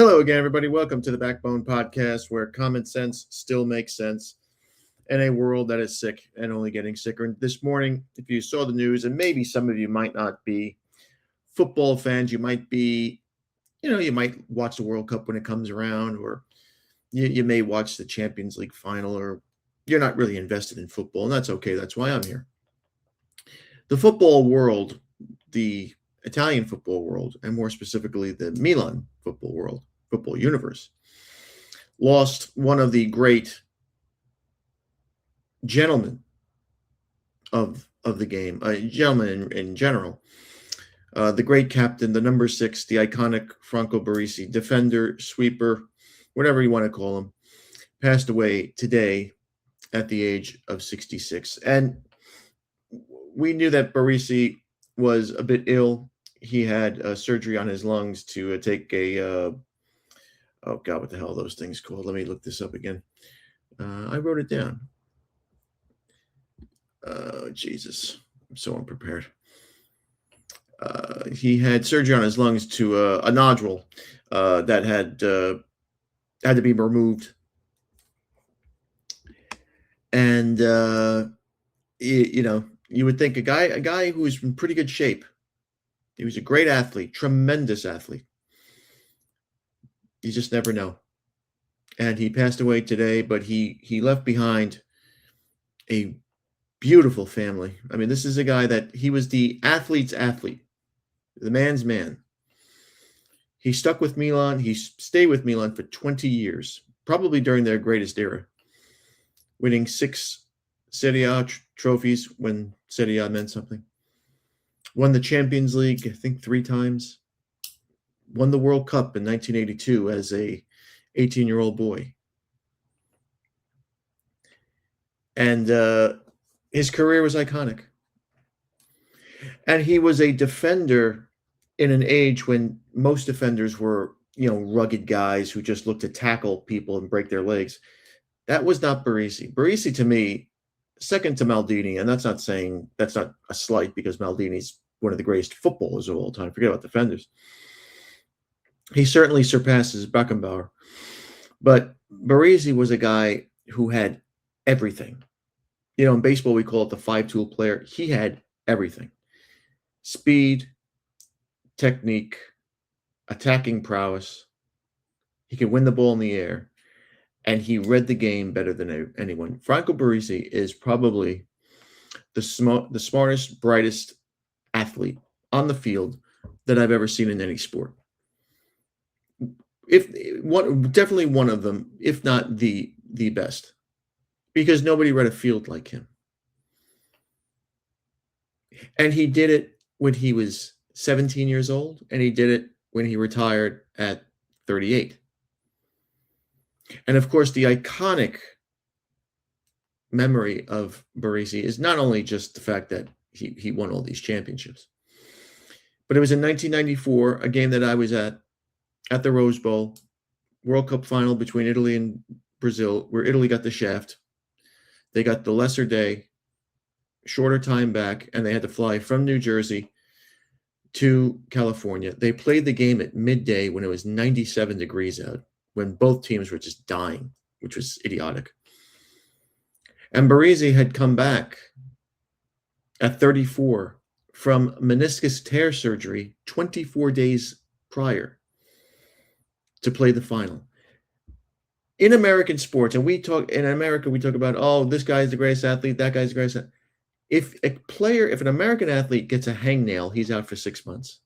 Hello again, everybody. Welcome to the Backbone Podcast, where common sense still makes sense in a world that is sick and only getting sicker. And this morning, if you saw the news, and maybe some of you might not be football fans, you might be, you might watch the World Cup when it comes around, or you may watch the Champions League final, or you're not really invested in football, and that's okay. That's why I'm here. The football world, the Italian football world, and more specifically the Milan football world, football universe, lost one of the great gentlemen of the game, gentlemen in general, the great captain, the number 6, the iconic Franco Baresi, defender, sweeper, whatever you want to call him, passed away today at the age of 66. And we knew that Baresi was a bit ill. He had surgery on his lungs to take a, oh God, what the hell are those things called? Let me look this up again. I wrote it down. Jesus, I'm so unprepared. He had surgery on his lungs to a nodule that had to be removed. And, you would think a guy who was in pretty good shape. He was a great athlete, tremendous athlete. You just never know. And he passed away today, but he left behind a beautiful family. I mean, this is a guy that he was the athlete's athlete, the man's man. He stuck with Milan. He stayed with Milan for 20 years, probably during their greatest era, winning 6 Serie A trophies when Serie A meant something. Won the Champions League, I think 3 times. Won the World Cup in 1982 as a 18-year-old boy. And his career was iconic. And he was a defender in an age when most defenders were, rugged guys who just looked to tackle people and break their legs. That was not Baresi. Baresi, to me, second to Maldini, and that's not a slight, because Maldini's one of the greatest footballers of all time. Forget about defenders. He certainly surpasses Beckenbauer. But Baresi was a guy who had everything. In baseball, we call it the 5-tool player. He had everything. Speed, technique, attacking prowess. He could win the ball in the air. And he read the game better than anyone. Franco Baresi is probably the smartest, brightest athlete on the field that I've ever seen in any sport. Definitely one of them, if not the best, because nobody read a field like him. And he did it when he was 17 years old, and he did it when he retired at 38. And of course, the iconic memory of Baresi is not only just the fact that he won all these championships, but it was in 1994, a game that I was at the Rose Bowl, World Cup final between Italy and Brazil, where Italy got the shaft. They got the lesser day, shorter time back, and they had to fly from New Jersey to California. They played the game at midday when it was 97 degrees out, when both teams were just dying, which was idiotic. And Baresi had come back at 34 from meniscus tear surgery 24 days prior to play the final. In American sports, and we talk about, oh, this guy's the greatest athlete, that guy's the greatest athlete. If an American athlete gets a hangnail, he's out for 6 months.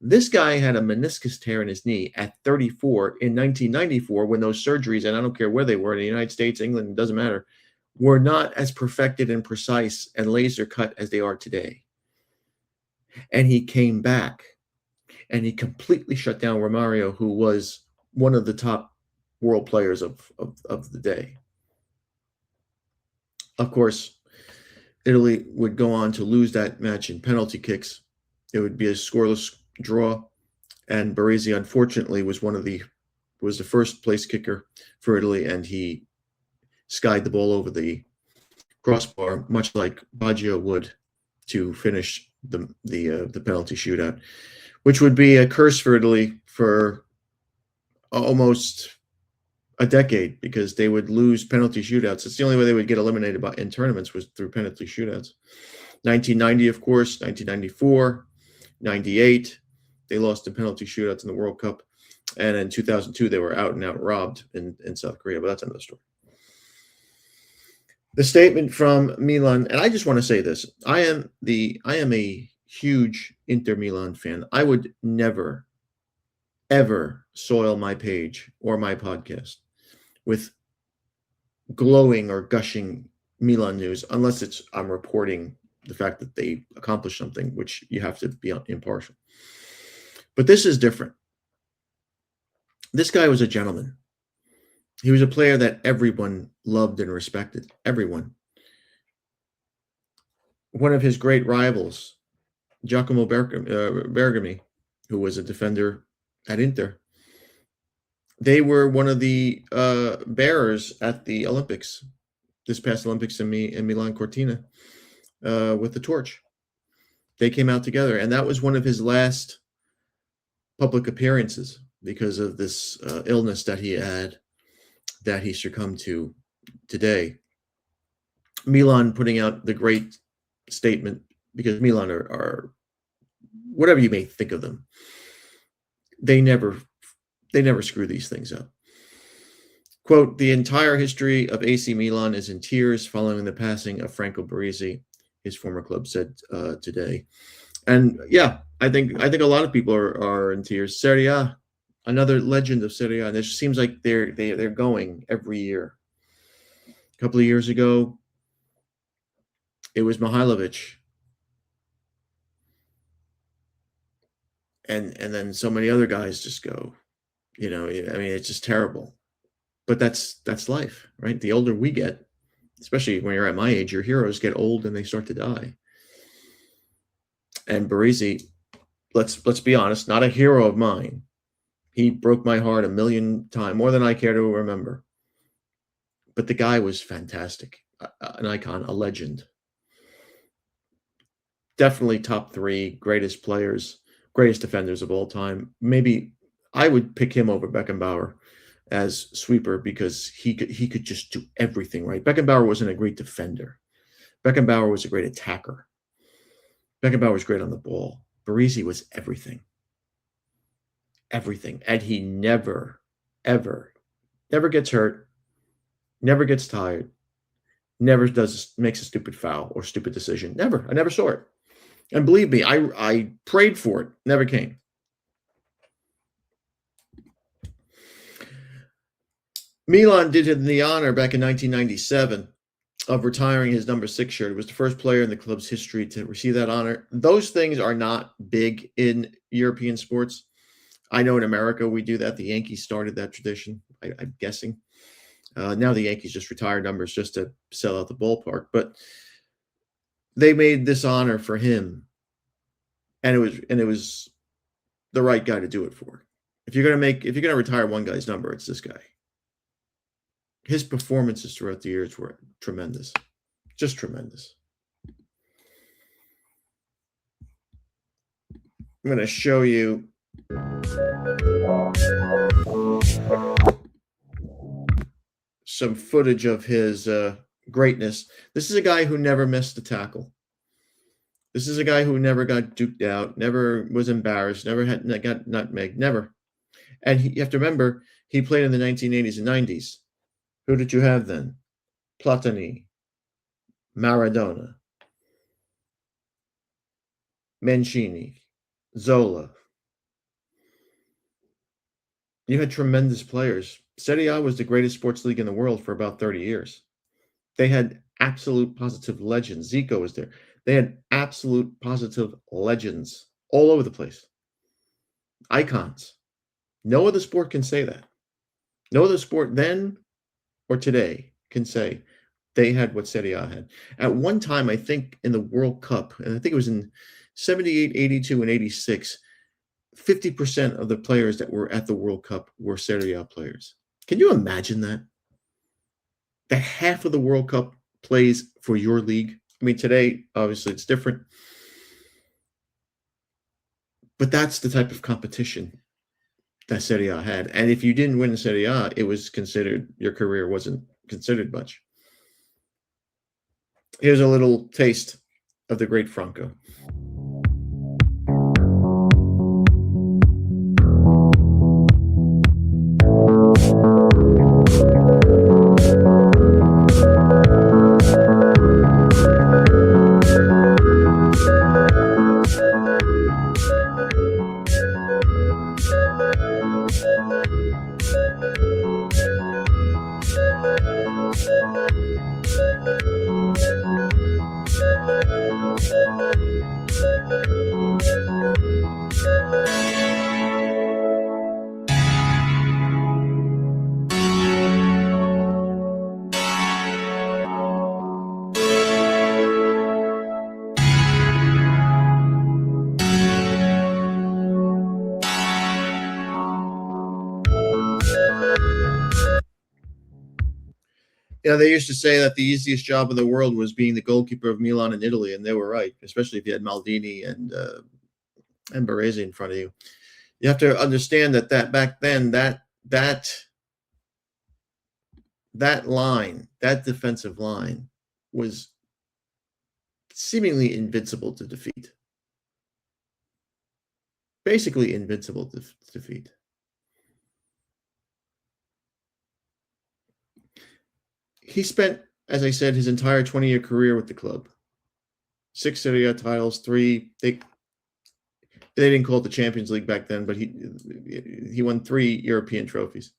This guy had a meniscus tear in his knee at 34 in 1994, when those surgeries, and I don't care where they were, in the United States, England, it doesn't matter, were not as perfected and precise and laser cut as they are today. And he came back, and he completely shut down Romario, who was one of the top world players of the day. Of course, Italy would go on to lose that match in penalty kicks. It would be a scoreless draw, and Baresi, unfortunately, was the first place kicker for Italy, and he skied the ball over the crossbar, much like Baggio would, to finish the penalty shootout, which would be a curse for Italy for almost a decade because they would lose penalty shootouts. It's the only way they would get eliminated in tournaments was through penalty shootouts. 1990, of course, 1994, 98, they lost in penalty shootouts in the World Cup. And in 2002, they were out and out robbed in South Korea, but that's another story. The statement from Milan, and I just want to say this: I am a huge Inter Milan fan. I would never, ever soil my page or my podcast with glowing or gushing Milan news unless I'm reporting the fact that they accomplished something, which you have to be impartial. But this is different. This guy was a gentleman. He was a player that everyone loved and respected. Everyone. One of his great rivals, Giacomo Bergami, who was a defender at Inter, they were one of the bearers at the Olympics, this past Olympics in Milan Cortina, with the torch. They came out together, and that was one of his last public appearances because of this illness that he had, that he succumbed to today. Milan putting out the great statement, because Milan are whatever you may think of them, they never screw these things up. Quote, "The entire history of AC Milan is in tears following the passing of Franco Baresi," his former club said today. And yeah, I think a lot of people are in tears. Serie A, another legend of Serie A, and it just seems like they're going every year. A couple of years ago, it was Mihailovic, and then so many other guys just go. I mean, it's just terrible. But that's life, right? The older we get, especially when you're at my age, your heroes get old and they start to die. And Baresi, let's be honest, not a hero of mine. He broke my heart a million times, more than I care to remember. But the guy was fantastic, an icon, a legend. Definitely top 3 greatest players, greatest defenders of all time. Maybe I would pick him over Beckenbauer as sweeper because he could just do everything right. Beckenbauer wasn't a great defender. Beckenbauer was a great attacker. Beckenbauer was great on the ball. Baresi was everything. Everything. And he never gets hurt, never gets tired, never makes a stupid foul or stupid decision. Never. I never saw it. And believe me, I prayed for it. Never came. Milan did him the honor back in 1997 of retiring his number 6 shirt. It was the first player in the club's history to receive that honor. Those things are not big in European sports. I know in America we do that. The Yankees started that tradition, I'm guessing. Now the Yankees just retire numbers just to sell out the ballpark. But they made this honor for him, and it was the right guy to do it for. If you're gonna retire one guy's number, it's this guy. His performances throughout the years were tremendous, just tremendous. I'm going to show you some footage of his greatness. This is a guy who never missed a tackle. This is a guy who never got duked out, never was embarrassed, never got nutmegged, never. And you have to remember, he played in the 1980s and 90s. Who did you have then? Platini, Maradona, Mancini, Zola. You had tremendous players. Serie A was the greatest sports league in the world for about 30 years. They had absolute positive legends. Zico was there. They had absolute positive legends all over the place. Icons. No other sport can say that. No other sport then or today can say they had what Serie A had. At one time, I think in the World Cup, and I think it was in 78, 82, and 86, 50% of the players that were at the World Cup were Serie A players. Can you imagine that? That half of the World Cup plays for your league. I mean, today, obviously, it's different. But that's the type of competition that Serie A had. And if you didn't win Serie A, it was considered, your career wasn't considered much. Here's a little taste of the great Franco. You know, they used to say that the easiest job in the world was being the goalkeeper of Milan and Italy, and they were right, especially if you had Maldini and Baresi in front of you. You have to understand that back then that line, that defensive line, was seemingly invincible to defeat. Basically invincible to defeat. He spent, as I said, his entire 20-year career with the club. 6 Serie A titles, 3. They didn't call it the Champions League back then, but he won 3 European trophies.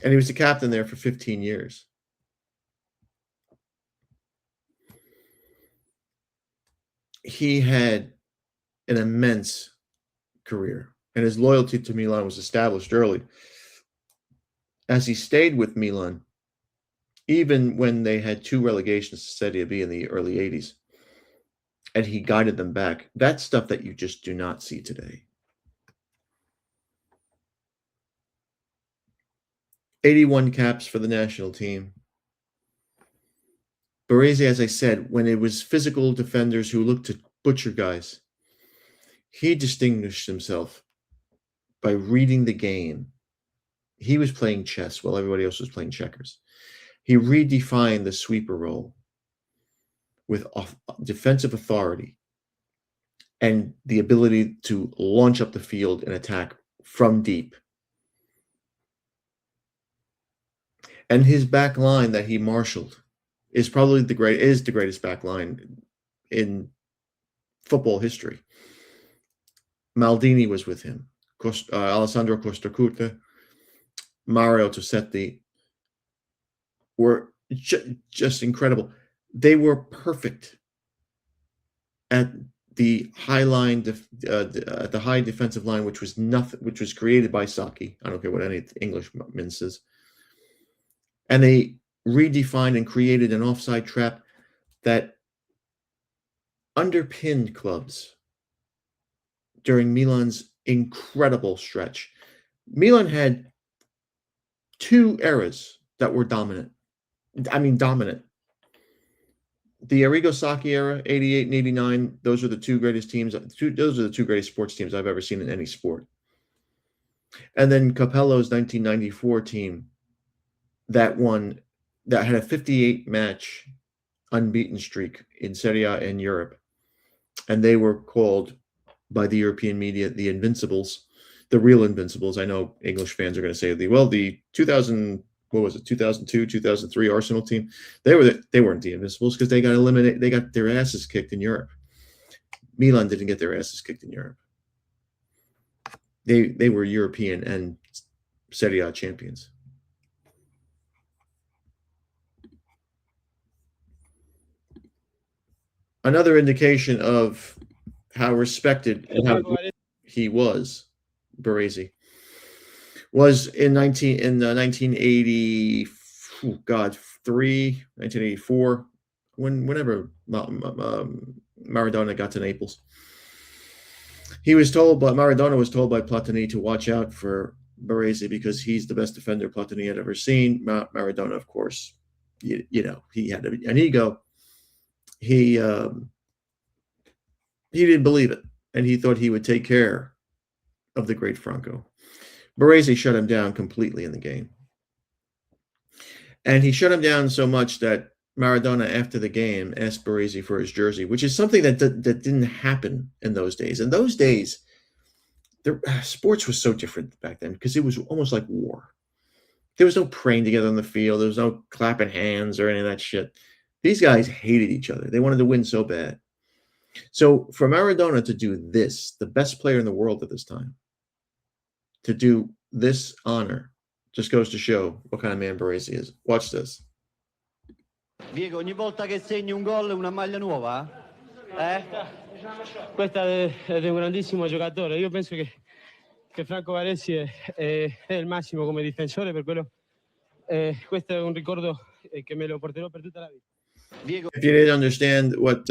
And he was the captain there for 15 years. He had an immense career, and his loyalty to Milan was established early. As he stayed with Milan, even when they had 2 relegations to Serie B in the early 80s, and he guided them back. That's stuff that you just do not see today. 81 caps for the national team. Baresi, as I said, when it was physical defenders who looked to butcher guys, he distinguished himself by reading the game. He was playing chess while everybody else was playing checkers. He redefined the sweeper role with defensive authority and the ability to launch up the field and attack from deep. And his back line that he marshaled is probably the greatest back line in football history. Maldini was with him, Alessandro Costacurta, Mario Tosetti were just incredible. They were perfect at the high line, at the high defensive line, which was created by Sacchi. I don't care what any Englishman says. And they redefined and created an offside trap that underpinned clubs during Milan's incredible stretch. Milan had 2 eras that were dominant. I mean, dominant. The Arrigo Sacchi era, 88 and 89, those are the 2 greatest teams. Those are the 2 greatest sports teams I've ever seen in any sport. And then Capello's 1994 team that had a 58-match unbeaten streak in Serie A in Europe. And they were called by the European media the Invincibles, the real Invincibles. I know English fans are going to say, the 2002, 2003 Arsenal team, they weren't the Invincibles because they got eliminated. They got their asses kicked in Europe. Milan didn't get their asses kicked in Europe. They were European and Serie A champions. Another indication of how respected and how he was, Baresi, was in 1984, whenever Maradona got to Naples. Maradona was told by Platini to watch out for Baresi because he's the best defender Platini had ever seen. Maradona, of course, he had an ego. He didn't believe it, and he thought he would take care of the great Franco. Baresi shut him down completely in the game. And he shut him down so much that Maradona, after the game, asked Baresi for his jersey, which is something that didn't happen in those days. In those days, sports was so different back then because it was almost like war. There was no praying together on the field. There was no clapping hands or any of that shit. These guys hated each other. They wanted to win so bad. So for Maradona to do this, the best player in the world at this time, to do this honor, just goes to show what kind of man Baresi is. Watch this. Diego, ogni volta che segni un gol una maglia nuova? Questa è un grandissimo giocatore. Io penso che Franco Baresi è il massimo come difensore, per quello questo è un ricordo che me lo porterò per tutta la vita. Diego. If you didn't understand what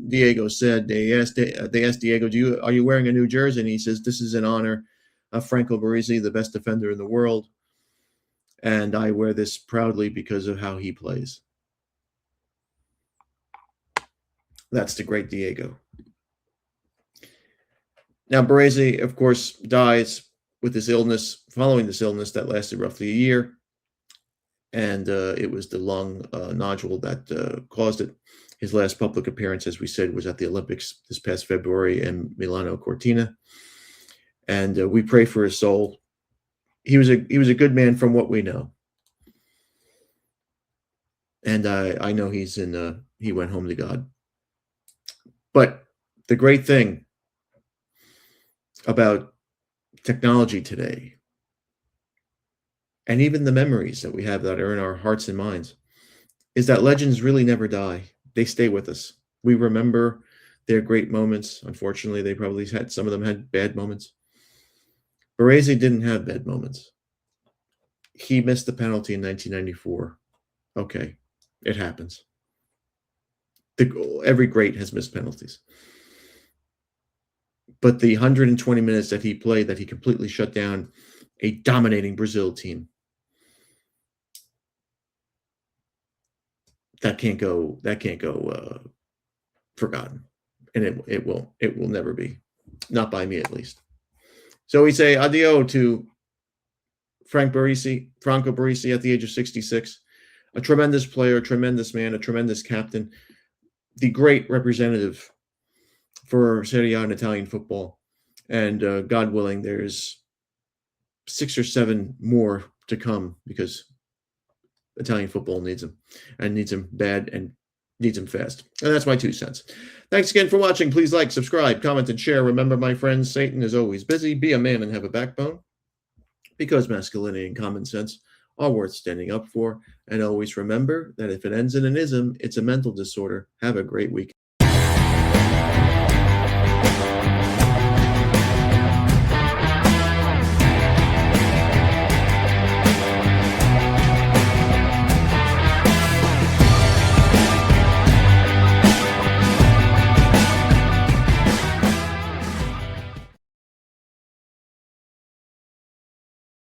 Diego said, they asked Diego, are you wearing a new jersey? And he says, this is in honor of Franco Baresi, the best defender in the world. And I wear this proudly because of how he plays. That's the great Diego. Now, Baresi, of course, dies with this illness, following this illness that lasted roughly a year. And it was the lung nodule that caused it. His last public appearance, as we said, was at the Olympics this past February in Milano Cortina. And we pray for his soul. He was a good man from what we know. And I know he went home to God. But the great thing about technology today, and even the memories that we have that are in our hearts and minds, is that legends really never die. They stay with us. We remember their great moments. Unfortunately, they probably some of them had bad moments. Baresi didn't have bad moments. He missed the penalty in 1994. Okay, it happens. Every great has missed penalties. But the 120 minutes that he played, that he completely shut down a dominating Brazil team, that can't go forgotten, and it will never be, not by me at least. So we say adieu to Franco Baresi at the age of 66, a tremendous player, a tremendous man, a tremendous captain, the great representative for Serie A and Italian football. And God willing, there's 6 or 7 more to come, because Italian football needs him, and needs him bad, and needs him fast. And that's my 2 cents. Thanks again for watching. Please like, subscribe, comment, and share. Remember, my friends, Satan is always busy. Be a man and have a backbone, because masculinity and common sense are worth standing up for. And always remember that if it ends in an ism, it's a mental disorder. Have a great week.